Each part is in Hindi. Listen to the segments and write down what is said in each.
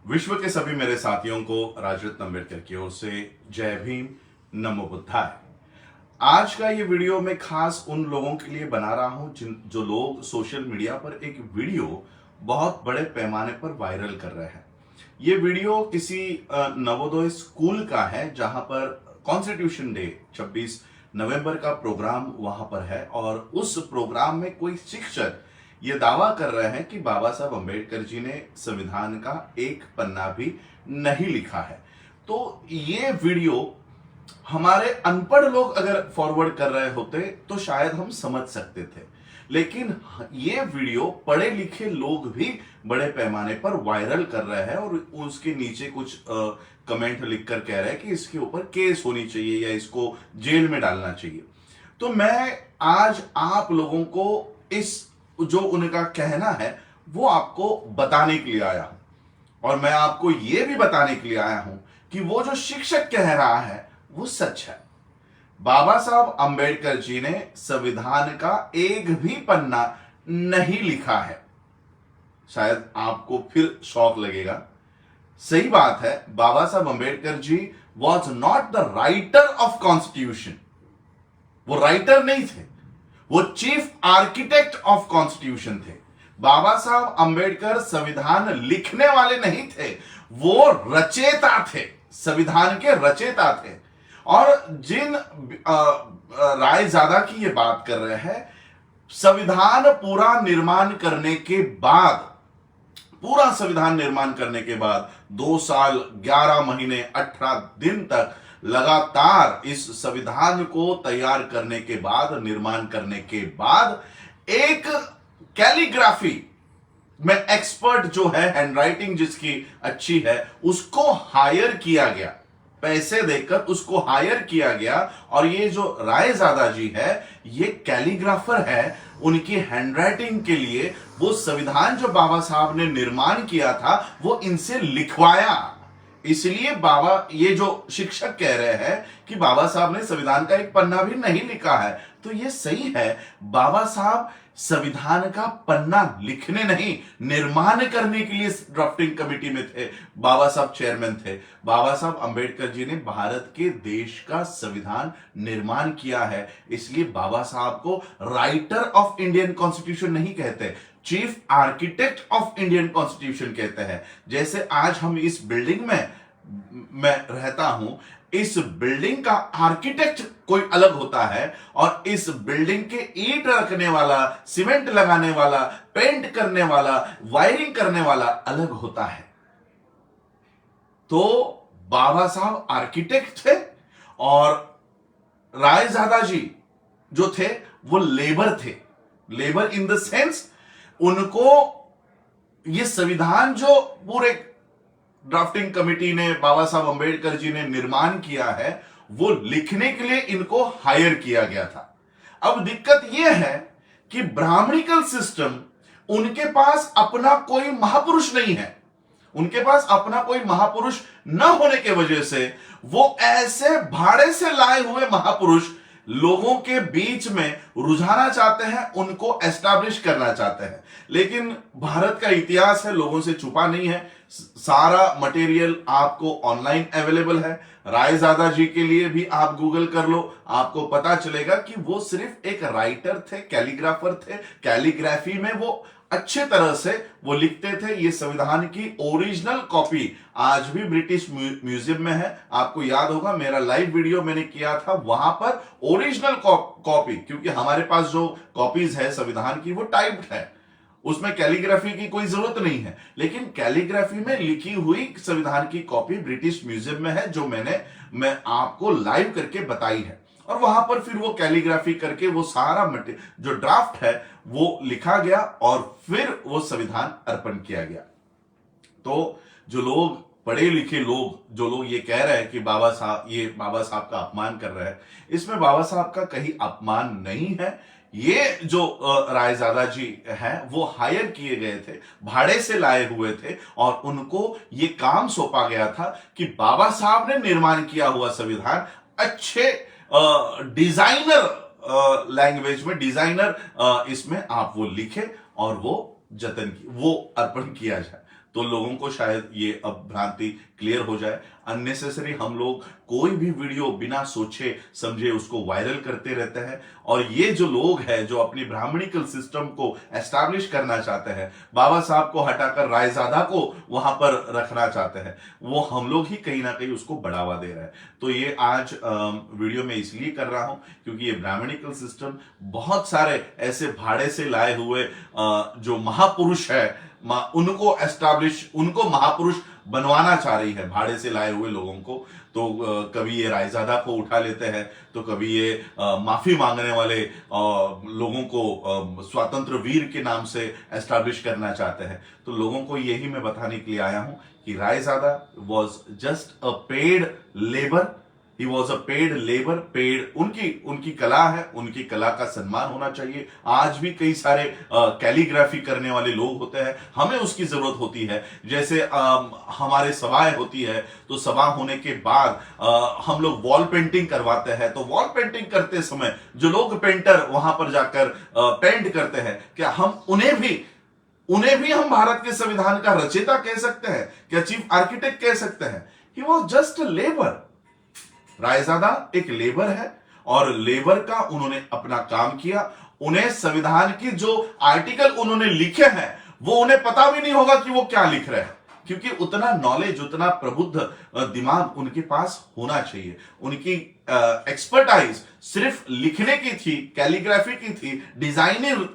विश्व के सभी मेरे साथियों को राजरत्न अम्बेडकर की ओर से जय भीम, नमो बुद्धाय। आज का ये वीडियो मैं खास उन लोगों के लिए बना रहा हूं जो लोग सोशल मीडिया पर एक वीडियो बहुत बड़े पैमाने पर वायरल कर रहे हैं। ये वीडियो किसी नवोदय स्कूल का है जहां पर कॉन्स्टिट्यूशन डे 26 नवंबर का प्रोग्राम वहां पर है और उस प्रोग्राम में कोई शिक्षक ये दावा कर रहे हैं कि बाबा साहब अंबेडकर जी ने संविधान का एक पन्ना भी नहीं लिखा है। तो ये वीडियो हमारे अनपढ़ लोग अगर फॉरवर्ड कर रहे होते तो शायद हम समझ सकते थे, लेकिन ये वीडियो पढ़े लिखे लोग भी बड़े पैमाने पर वायरल कर रहे हैं और उसके नीचे कुछ कमेंट लिखकर कह रहे हैं कि इसके ऊपर केस होनी चाहिए या इसको जेल में डालना चाहिए। तो मैं आज आप लोगों को इस जो उनका कहना है वो आपको बताने के लिए आया हूं और मैं आपको यह भी बताने के लिए आया हूं कि वो जो शिक्षक कह रहा है वो सच है। बाबा साहब अंबेडकर जी ने संविधान का एक भी पन्ना नहीं लिखा है। शायद आपको फिर शौक लगेगा। सही बात है, Baba Saheb Ambedkar ji was not the writer of constitution. वो राइटर नहीं थे, वो चीफ आर्किटेक्ट ऑफ कॉन्स्टिट्यूशन थे। बाबा साहब अंबेडकर संविधान लिखने वाले नहीं थे, वो रचेता थे, संविधान के रचेता थे। और जिन रायजादा की ये बात कर रहे हैं, संविधान पूरा निर्माण करने के बाद, पूरा संविधान निर्माण करने के बाद 2 साल 11 महीने 18 दिन तक लगातार इस संविधान को तैयार करने के बाद, निर्माण करने के बाद, एक कैलीग्राफी में एक्सपर्ट जो है, हैंडराइटिंग जिसकी अच्छी है, उसको हायर किया गया, पैसे देकर उसको हायर किया गया। और ये जो रायजादा जी है ये कैलीग्राफर है, उनकी हैंडराइटिंग के लिए वो संविधान जो बाबा साहब ने निर्माण किया था वो इनसे लिखवाया। इसलिए बाबा, ये जो शिक्षक कह रहे हैं कि बाबा साहब ने संविधान का एक पन्ना भी नहीं लिखा है, तो ये सही है। बाबा साहब संविधान का पन्ना लिखने नहीं, निर्माण करने के लिए ड्राफ्टिंग कमेटी में थे। बाबा साहब चेयरमैन थे। बाबा साहब अंबेडकर जी ने भारत के देश का संविधान निर्माण किया है, इसलिए बाबा साहब को राइटर ऑफ इंडियन कॉन्स्टिट्यूशन नहीं कहते, chief architect of Indian constitution कहते हैं। जैसे आज हम इस बिल्डिंग में मैं रहता हूं, इस बिल्डिंग का आर्किटेक्ट कोई अलग होता है और इस बिल्डिंग के ईंट रखने वाला, सीमेंट लगाने वाला, पेंट करने वाला, वायरिंग करने वाला अलग होता है। तो बाबा साहब आर्किटेक्ट थे और रायजादा जी जो थे वो लेबर थे। लेबर इन द सेंस, उनको ये संविधान जो पूरे ड्राफ्टिंग कमेटी ने, बाबा साहब अंबेडकर जी ने निर्माण किया है, वो लिखने के लिए इनको हायर किया गया था। अब दिक्कत यह है कि ब्राह्मणिकल सिस्टम, उनके पास अपना कोई महापुरुष नहीं है। उनके पास अपना कोई महापुरुष न होने के वजह से वो ऐसे भाड़े से लाए हुए महापुरुष लोगों के बीच में रुझाना चाहते हैं, उनको एस्टैब्लिश करना चाहते हैं। लेकिन भारत का इतिहास है, लोगों से छुपा नहीं है। सारा मटेरियल आपको ऑनलाइन अवेलेबल है। रायजादा जी के लिए भी आप गूगल कर लो, आपको पता चलेगा कि वो सिर्फ एक राइटर थे, कैलीग्राफर थे। कैलीग्राफी में वो अच्छे तरह से वो लिखते थे। ये संविधान की ओरिजिनल कॉपी आज भी ब्रिटिश म्यूजियम में है। आपको याद होगा मेरा लाइव वीडियो मैंने किया था, वहां पर ओरिजिनल कॉपी, क्योंकि हमारे पास जो कॉपीज है संविधान की वो टाइप्ड है, उसमें कैलीग्राफी की कोई जरूरत नहीं है। लेकिन कैलीग्राफी में लिखी हुई संविधान की कॉपी ब्रिटिश म्यूजियम में है, जो मैं आपको लाइव करके बताई है। और वहां पर फिर वो कैलीग्राफी करके वो सारा जो ड्राफ्ट है वो लिखा गया और फिर वो संविधान अर्पण किया गया। तो जो लोग, पढ़े लिखे लोग, जो लोग ये कह रहे हैं कि बाबा साहब का अपमान कर रहे हैं, इसमें बाबा साहब का कहीं अपमान नहीं है। ये जो रायजादा जी हैं वो हायर किए गए थे, भाड़े से लाए हुए थे और उनको ये काम सौंपा गया था कि बाबा साहब ने निर्माण किया हुआ संविधान अच्छे डिजाइनर लैंग्वेज में, डिजाइनर इसमें आप वो लिखे और वो वो अर्पण किया जाए। तो लोगों को शायद ये अब भ्रांति क्लियर हो जाए। अननेसेसरी हम लोग कोई भी वीडियो बिना सोचे समझे उसको वायरल करते रहते हैं, और ये जो लोग हैं जो अपनी ब्राह्मणिकल सिस्टम को एस्टैब्लिश करना चाहते हैं, बाबा साहब को हटाकर रायजादा को वहां पर रखना चाहते हैं, वो हम लोग ही कहीं ना कहीं उसको बढ़ावा दे रहे हैं। तो ये आज वीडियो में इसलिए कर रहा हूं क्योंकि ये ब्राह्मणिकल सिस्टम बहुत सारे ऐसे भाड़े से लाए हुए जो महापुरुष है, उनको एस्टैब्लिश, उनको महापुरुष बनवाना चाह रही है भाड़े से लाए हुए लोगों को। तो कभी ये रायजादा को उठा लेते हैं, तो कभी ये माफी मांगने वाले लोगों को स्वतंत्र वीर के नाम से एस्टैब्लिश करना चाहते हैं। तो लोगों को यही मैं बताने के लिए आया हूं कि Raizada was just a paid labour, he was a paid labour, paid उनकी कला है, उनकी कला का सम्मान होना चाहिए। आज भी कई सारे कैलीग्राफी करने वाले लोग होते हैं, हमें उसकी जरूरत होती है। जैसे हमारे सभाएं होती है, तो सभा होने के बाद हम लोग वॉल पेंटिंग करवाते हैं, तो वॉल पेंटिंग करते समय जो लोग पेंटर वहां पर जाकर पेंट करते हैं, क्या हम उन्हें भी हम भारत के संविधान का रचयिता कह सकते हैं? क्या चीफ आर्किटेक्ट कह सकते हैं? He was just a labour. Raizada एक लेबर है, और लेबर का उन्होंने अपना काम किया। उन्हें संविधान की जो आर्टिकल उन्होंने लिखे हैं वो उन्हें पता भी नहीं होगा कि वो क्या लिख रहे हैं, क्योंकि उतना नॉलेज, उतना प्रबुद्ध दिमाग उनके पास होना चाहिए। उनकी एक्सपर्टाइज सिर्फ लिखने की थी, कैलीग्राफी की थी, डिजाइनिंग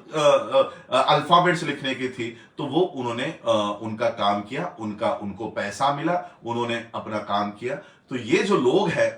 अल्फाबेट्स लिखने की थी, तो वो उन्होंने उनका काम किया, उनको पैसा मिला, उन्होंने अपना काम किया। तो ये जो लोग हैं,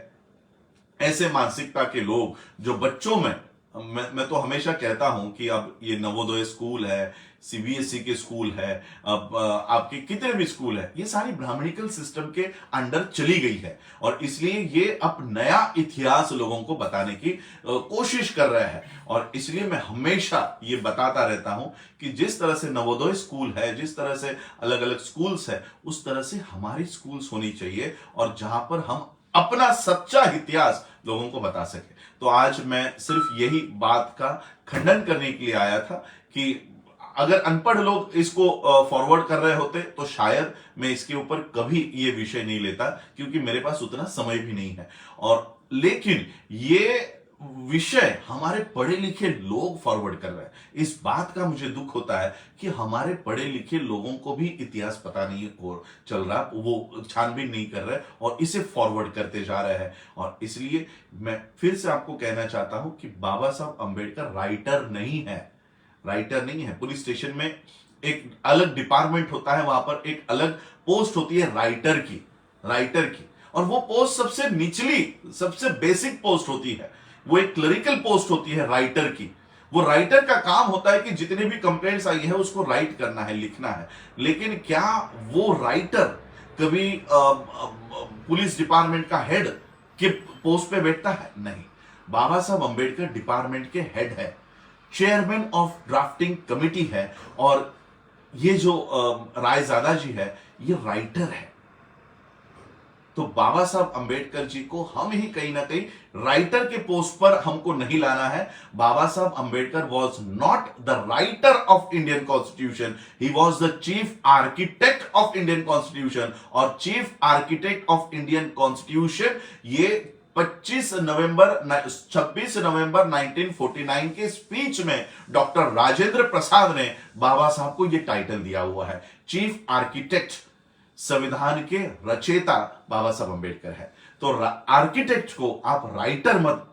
ऐसे मानसिकता के लोग जो बच्चों में, मैं तो हमेशा कहता हूं कि अब ये नवोदय स्कूल है, सीबीएसई के स्कूल है, अब आपके कितने भी स्कूल है, ये सारी ब्राह्मणिकल सिस्टम के अंडर चली गई है, और इसलिए ये अब नया इतिहास लोगों को बताने की कोशिश कर रहे हैं। और इसलिए मैं हमेशा ये बताता रहता हूं कि जिस तरह से नवोदय स्कूल है, जिस तरह से अलग अलग स्कूल्स है, उस तरह से हमारी स्कूल्स होनी चाहिए, और जहां पर हम अपना सच्चा इतिहास लोगों को बता सके। तो आज मैं सिर्फ यही बात का खंडन करने के लिए आया था कि अगर अनपढ़ लोग इसको फॉरवर्ड कर रहे होते तो शायद मैं इसके ऊपर कभी ये विषय नहीं लेता, क्योंकि मेरे पास उतना समय भी नहीं है। और लेकिन ये विषय हमारे पढ़े लिखे लोग फॉरवर्ड कर रहे हैं। इस बात का मुझे दुख होता है कि हमारे पढ़े लिखे लोगों को भी इतिहास पता नहीं हो चल रहा, वो छानबीन नहीं कर रहे और इसे फॉरवर्ड करते जा रहे हैं। और इसलिए मैं फिर से आपको कहना चाहता हूं कि बाबा साहब अंबेडकर राइटर नहीं है, राइटर नहीं है। पुलिस स्टेशन में एक अलग डिपार्टमेंट होता है, वहां पर एक अलग पोस्ट होती है राइटर की, और वो पोस्ट सबसे निचली, सबसे बेसिक पोस्ट होती है, वो एक क्लरिकल पोस्ट होती है राइटर की। वो राइटर का काम होता है कि जितने भी कंप्लेंट्स आई है उसको राइट करना है, लिखना है। लेकिन क्या वो राइटर कभी पुलिस डिपार्टमेंट का हेड के पोस्ट पे बैठता है? नहीं। बाबा साहब अंबेडकर डिपार्टमेंट के हेड है, चेयरमैन ऑफ ड्राफ्टिंग कमिटी है, और ये जो रायजादा जी है ये राइटर है। तो बाबा साहब अंबेडकर जी को हम ही कहीं ना कहीं राइटर के पोस्ट पर हमको नहीं लाना है। Baba Saheb Ambedkar was not the writer of Indian constitution, he was the chief architect of Indian constitution. और chief architect of Indian constitution ये 26 नवंबर 1949 के स्पीच में डॉक्टर राजेंद्र प्रसाद ने बाबा साहब को यह टाइटल दिया हुआ है। चीफ आर्किटेक्ट, संविधान के रचयिता बाबा साहब अंबेडकर है। तो आर्किटेक्ट को आप राइटर मत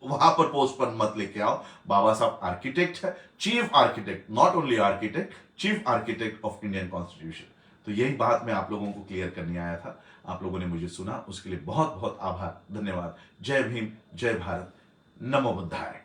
वहां पर पोस्ट पर मत लेके आओ। बाबा साहब आर्किटेक्ट है, chief architect, not only architect, chief architect of Indian constitution. तो यही बात मैं आप लोगों को क्लियर करने आया था। आप लोगों ने मुझे सुना, उसके लिए बहुत बहुत आभार, धन्यवाद। जय भीम, जय भारत, नमो बुद्धाय।